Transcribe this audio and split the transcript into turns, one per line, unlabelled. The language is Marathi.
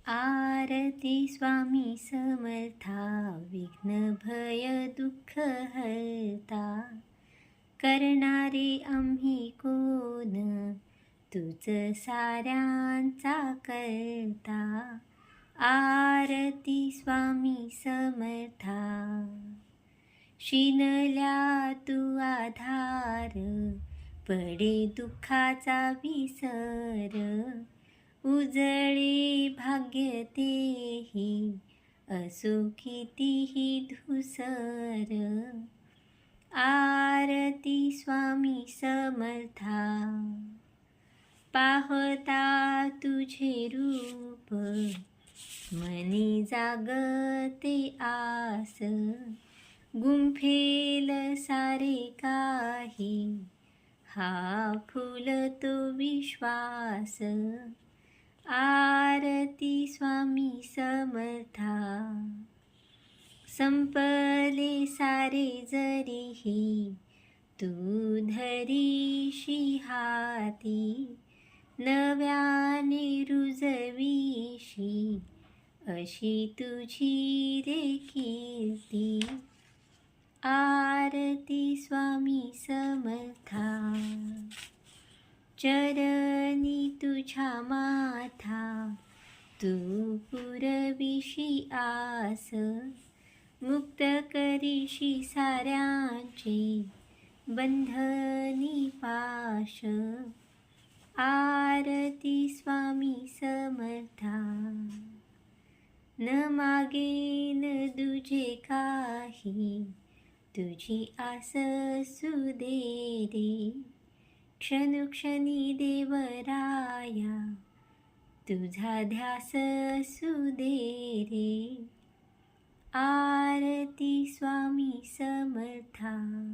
आरती स्वामी समर्था, विघ्न भय दुःख हरता, करणारे आम्ही कोण, तुझ साऱ्यांचा करता. आरती स्वामी समर्था. शिनल्या तू आधार, पडे दुःखाचा विसर, उजळे भाग्य तेही, असो कितीही धुसर. आरती स्वामी समर्था. पाहता तुझे रूप, मनी जागते आस, गुंफेल सारे काही, हा फुलतो विश्वास. आरती स्वामी समर्था. संपले सारे जरीही, तू धरीशी हाती, नव्याने रुजवीशी, अशी तुझी रे कीर्ती. आरती स्वामी समर्था. चरणी तुझ्या माथा, तू पुरविशी आस, मुक्त करीशी साऱ्यांचे बंधनी पाश. आरती स्वामी समर्था. न मागेन तुझे काही, तुझी आस सुदे रे, क्षणोक्षणी देवराया, तुझा ध्यास सुदे रे. आरती स्वामी समर्था.